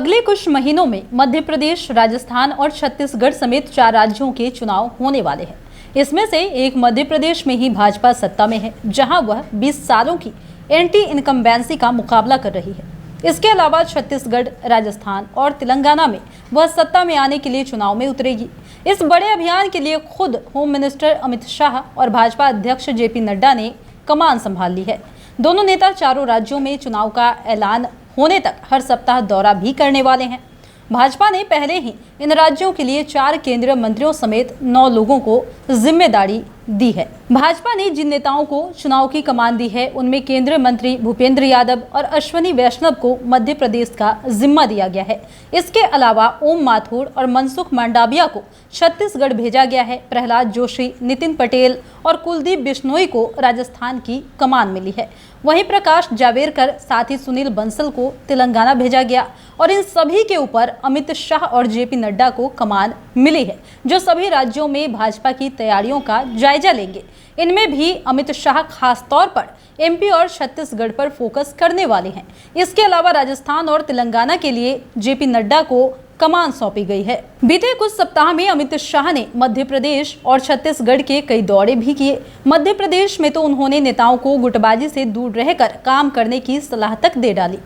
अगले कुछ महीनों में मध्य प्रदेश, राजस्थान और छत्तीसगढ़ समेत 4 राज्यों के चुनाव होने वाले हैं। इसमें से एक मध्य प्रदेश में ही भाजपा सत्ता में है, जहां वह 20 सालों की एंटी इनकम्बेंसी का मुकाबला कर रही है। इसके अलावा छत्तीसगढ़, राजस्थान और तेलंगाना में वह सत्ता में आने के लिए चुनाव में उतरेगी। इस बड़े अभियान के लिए खुद होम मिनिस्टर अमित शाह और भाजपा अध्यक्ष जेपी नड्डा ने कमान संभाल ली है। दोनों नेता चारों राज्यों में चुनाव का ऐलान होने तक हर सप्ताह दौरा भी करने वाले हैं। भाजपा ने पहले ही इन राज्यों के लिए 4 केंद्रीय मंत्रियों समेत 9 लोगों को जिम्मेदारी दी है। भाजपा ने जिन नेताओं को चुनाव की कमान दी है, उनमें केंद्रीय मंत्री भूपेंद्र यादव और अश्विनी वैष्णव को मध्य प्रदेश का जिम्मा दिया गया है। इसके अलावा ओम माथुर और मनसुख मंडाविया को छत्तीसगढ़ भेजा गया है। प्रहलाद जोशी, नितिन पटेल और कुलदीप बिश्नोई को राजस्थान की कमान मिली है। वहीं प्रकाश जावड़ेकर, साथ ही सुनील बंसल को तेलंगाना भेजा गया और इन सभी के ऊपर अमित शाह और जेपी नड्डा को कमान मिली है, जो सभी राज्यों में भाजपा की तैयारियों का जायजा लेंगे। इनमें भी अमित शाह खास तौर पर एमपी और छत्तीसगढ़ पर फोकस करने वाले हैं। इसके अलावा राजस्थान और तेलंगाना के लिए जेपी नड्डा को कमान सौंपी गई है। बीते कुछ सप्ताह में अमित शाह ने मध्य प्रदेश और छत्तीसगढ़ के कई दौरे भी किए। मध्य प्रदेश में तो उन्होंने नेताओं को गुटबाजी से दूर रहकर काम करने की सलाह तक दे डाली।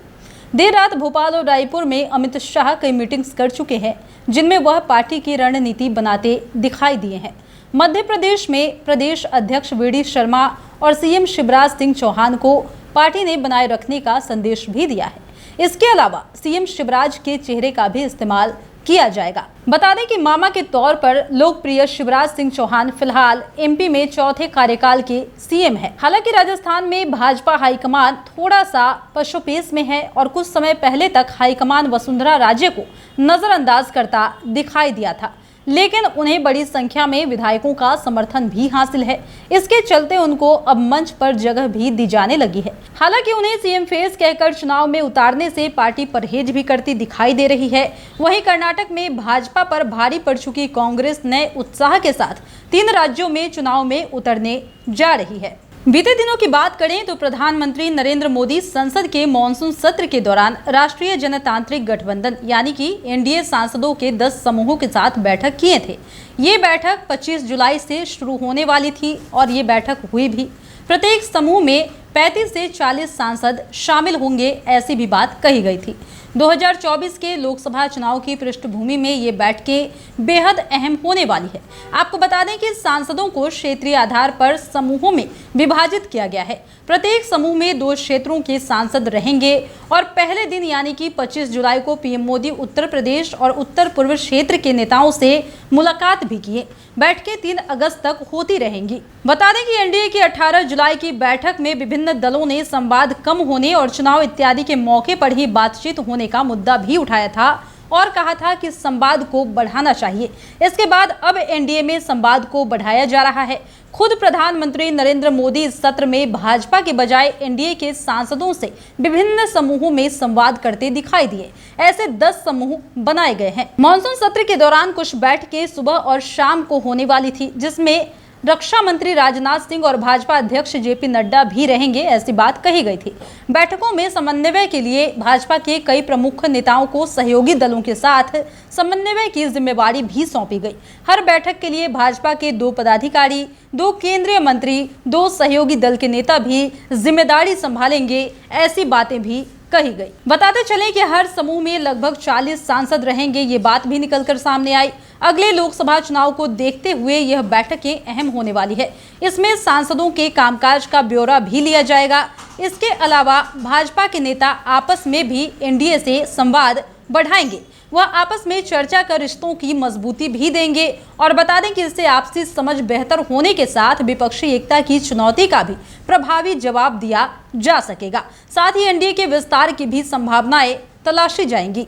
देर रात भोपाल और रायपुर में अमित शाह कई मीटिंग्स कर चुके हैं, जिनमें वह पार्टी की रणनीति बनाते दिखाई दिए हैं। मध्य प्रदेश में प्रदेश अध्यक्ष वी.डी. शर्मा और सीएम शिवराज सिंह चौहान को पार्टी ने बनाए रखने का संदेश भी दिया है। इसके अलावा सीएम शिवराज के चेहरे का भी इस्तेमाल किया जाएगा। बता दें कि मामा के तौर पर लोकप्रिय शिवराज सिंह चौहान फिलहाल एमपी में चौथे कार्यकाल के सीएम है। हालांकि राजस्थान में भाजपा हाईकमान थोड़ा सा पशुपेश में है और कुछ समय पहले तक हाईकमान वसुंधरा राजे को नजरअंदाज करता दिखाई दिया था, लेकिन उन्हें बड़ी संख्या में विधायकों का समर्थन भी हासिल है। इसके चलते उनको अब मंच पर जगह भी दी जाने लगी है। हालांकि उन्हें सीएम फेस कहकर चुनाव में उतारने से पार्टी परहेज भी करती दिखाई दे रही है। वहीं कर्नाटक में भाजपा पर भारी पड़ चुकी कांग्रेस नए उत्साह के साथ 3 राज्यों में चुनाव में उतरने जा रही है। बीते दिनों की बात करें तो प्रधानमंत्री नरेंद्र मोदी संसद के मॉनसून सत्र के दौरान राष्ट्रीय जनतांत्रिक गठबंधन यानी कि एनडीए सांसदों के 10 समूहों के साथ बैठक किए थे। ये बैठक 25 जुलाई से शुरू होने वाली थी और ये बैठक हुई भी। प्रत्येक समूह में 35 से 40 सांसद शामिल होंगे, ऐसी भी बात कही गई थी। 2024 के लोकसभा चुनाव की पृष्ठभूमि में ये बैठकें बेहद अहम होने वाली है। आपको बता दें कि सांसदों को क्षेत्रीय आधार पर समूहों में विभाजित किया गया है। प्रत्येक समूह में 2 क्षेत्रों के सांसद रहेंगे और पहले दिन यानी कि 25 जुलाई को पीएम मोदी उत्तर प्रदेश और उत्तर पूर्व क्षेत्र के नेताओं से मुलाकात भी किए। बैठकें 3 अगस्त तक होती रहेंगी। बता दें कि एनडीए की 18 जुलाई की बैठक में विभिन्न दलों ने संवाद कम होने और चुनाव इत्यादि के मौके पर ही बातचीत होने का मुद्दा भी उठाया था और कहा था कि संवाद को बढ़ाना चाहिए। इसके बाद अब एनडीए में संवाद को बढ़ाया जा रहा है। खुद प्रधानमंत्री नरेंद्र मोदी इस सत्र में भाजपा के बजाय एनडीए के सांसदों से विभिन्न समूहों में संवाद करते दिखाई दिए। ऐसे 10 समूह बनाए गए हैं। मॉनसून सत्र के दौरान कुछ बैठकें सुबह और शाम को होने वाली थी, जिसमें रक्षा मंत्री राजनाथ सिंह और भाजपा अध्यक्ष जेपी नड्डा भी रहेंगे, ऐसी बात कही गई थी। बैठकों में समन्वय के लिए भाजपा के कई प्रमुख नेताओं को सहयोगी दलों के साथ समन्वय की जिम्मेवारी भी सौंपी गई। हर बैठक के लिए भाजपा के 2 पदाधिकारी, 2 केंद्रीय मंत्री, 2 सहयोगी दल के नेता भी जिम्मेदारी संभालेंगे, ऐसी बातें भी कही गई। बताते चलें कि हर समूह में लगभग 40 सांसद रहेंगे, ये बात भी निकलकर सामने आई। अगले लोकसभा चुनाव को देखते हुए यह बैठकें अहम होने वाली है। इसमें सांसदों के कामकाज का ब्यौरा भी लिया जाएगा। इसके अलावा भाजपा के नेता आपस में भी एनडीए से संवाद बढ़ाएंगे। वह आपस में चर्चा कर रिश्तों की मजबूती भी देंगे और बता दें कि इससे आपसी समझ बेहतर होने के साथ विपक्षी एकता की चुनौती का भी प्रभावी जवाब दिया जा सकेगा। साथ ही एनडीए के विस्तार की भी संभावनाएं तलाशी जाएंगी।